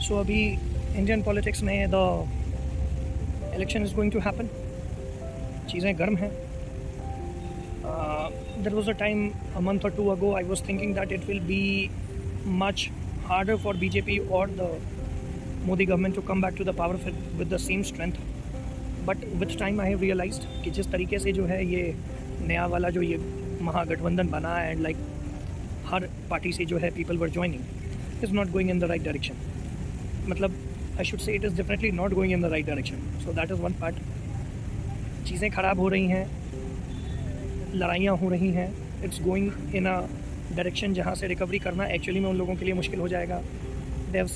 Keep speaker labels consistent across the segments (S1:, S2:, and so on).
S1: सो अभी Indian politics में the election is going to happen, चीज़ें गर्म हैं. There was a time a month or two ago I was thinking that it will be much harder for BJP or the Modi government to come back to the power with the same strength. But with time I have realized कि जिस तरीके से जो है ये नया वाला जो ये महागठबंधन बना है एंड लाइक हर पार्टी से जो है people were joining is not going in the right direction. मतलब I should say it is definitely not going in the right direction. So that is one part. चीज़ें ख़राब हो रही हैं, लड़ाइयाँ हो रही हैं. It's going in a direction जहाँ से रिकवरी करना एक्चुअली में उन लोगों के लिए मुश्किल हो जाएगा. They have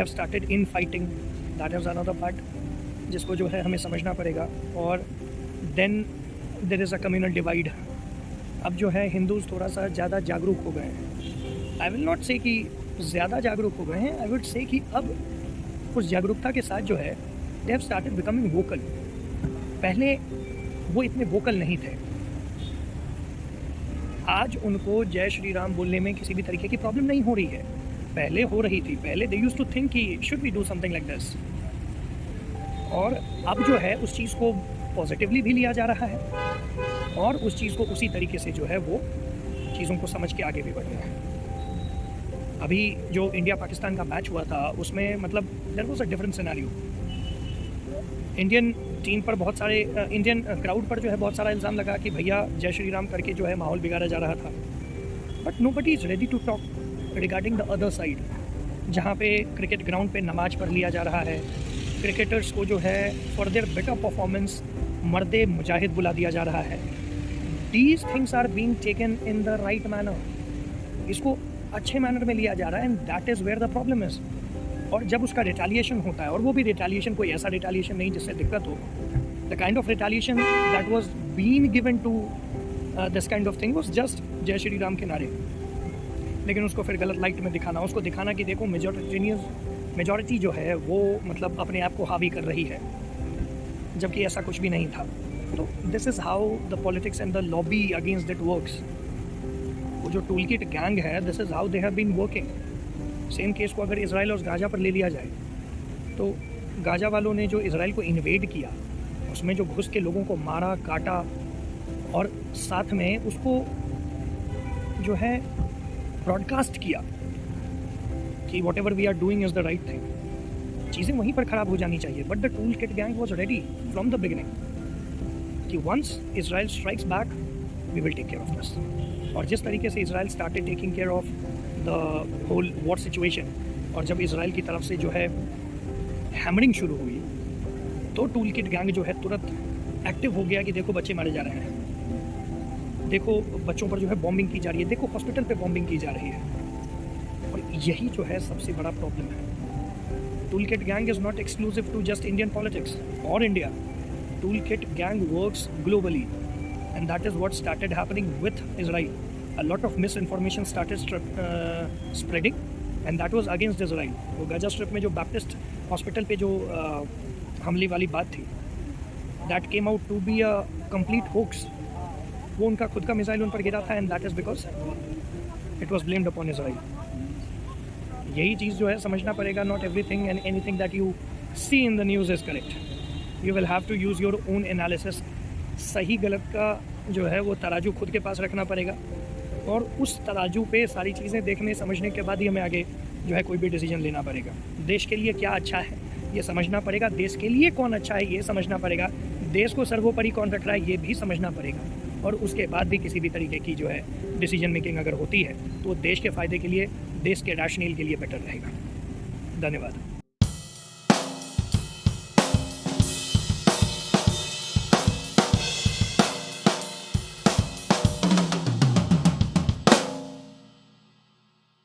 S1: started in fighting. That is another part जिसको जो है हमें समझना पड़ेगा. और then there is a communal divide. अब जो है हिंदूज़ थोड़ा सा ज़्यादा जागरूक हो गए हैं. आई विल नॉट से कि ज़्यादा जागरूक हो गए हैं, आई वुड से कि अब उस जागरूकता के साथ जो है दे हैव स्टार्टेड बिकमिंग वोकल. पहले वो इतने वोकल नहीं थे. आज उनको जय श्री राम बोलने में किसी भी तरीके की प्रॉब्लम नहीं हो रही है. पहले हो रही थी. पहले दे यूज्ड टू थिंक कि should we do something like this. और अब जो है उस चीज़ को पॉजिटिवली भी लिया जा रहा है और उस चीज़ को उसी तरीके से जो है वो चीज़ों को समझ के आगे भी बढ़ रहा है. अभी जो इंडिया पाकिस्तान का मैच हुआ था उसमें मतलब there was a different scenario. Indian team पर बहुत सारे इंडियन क्राउड पर जो है बहुत सारा इल्ज़ाम लगा कि भैया जय श्री राम करके जो है माहौल बिगाड़ा जा रहा था. But nobody is ready to talk regarding the other side, जहाँ पे क्रिकेट ग्राउंड पे नमाज पढ़ लिया जा रहा है. क्रिकेटर्स को जो है फॉर देयर बेटर परफॉर्मेंस मर्दे मुजाहिद बुला दिया जा रहा है. These things are being taken in the right manner. इसको अच्छे मैनर में लिया जा रहा है and that is where the problem is. और जब उसका रिटालिएशन होता है, और वो भी रिटालिएशन कोई ऐसा रिटालिएशन नहीं जिससे दिक्कत हो. The kind of retaliation that was been given to this kind of thing was just जय श्री राम के नारे. लेकिन उसको फिर गलत लाइट में दिखाना, उसको दिखाना कि देखो मेजॉरिटी जो है वो मतलब अपने आप को हावी कर रही है, जबकि ऐसा कुछ भी नहीं था. तो this is how the politics and the lobby against that works. वो जो टूल किट गैंग है, this is how they have been working. Same case को अगर इसराइल और गाज़ा पर ले लिया जाए तो गाज़ा वालों ने जो इसराइल को इन्वेड किया उसमें जो घुस के लोगों को मारा, काटा और साथ में उसको जो है ब्रॉडकास्ट किया कि whatever we are doing is the right thing. चीज़ें वहीं पर ख़राब हो जानी चाहिए. But the tool kit gang was ready from the beginning कि once Israel strikes back we will take care of this. और जिस तरीके से Israel started taking care of the whole war situation, और जब इसराइल की तरफ से जो है हैमरिंग शुरू हुई तो टूल किट गैंग जो है तुरंत एक्टिव हो गया कि देखो बच्चे मारे जा रहे हैं, देखो बच्चों पर जो है बॉम्बिंग की जा रही है, देखो हॉस्पिटल पे बॉम्बिंग की जा रही है. और यही जो है सबसे बड़ा प्रॉब्लम है. Tool kit gang is not exclusive to just Indian politics और India. Tool kit gang works globally and that is what started happening with Israel. A lot of misinformation started spreading and that was against Israel. वो Gaza strip में जो Baptist hospital पे जो हमले वाली बात थी, that came out to be a complete hoax. वो उनका खुद का मिसाइल उन पर गिरा था and that is because it was blamed upon Israel. यही चीज़ जो है समझना पड़ेगा. Not everything and anything that you see in the news is correct. You will have to use your own analysis. सही गलत का जो है वो तराजू खुद के पास रखना पड़ेगा और उस तराजू पे सारी चीज़ें देखने समझने के बाद ही हमें आगे जो है कोई भी डिसीजन लेना पड़ेगा. देश के लिए क्या अच्छा है ये समझना पड़ेगा. देश के लिए कौन अच्छा है ये समझना पड़ेगा. देश को सर्वोपरि कौन रख रहा है ये भी समझना पड़ेगा. और उसके बाद भी किसी भी तरीके की जो है डिसीजन मेकिंग अगर होती है तो देश के फ़ायदे के लिए, देश के रैशनल के लिए बेटर रहेगा. धन्यवाद.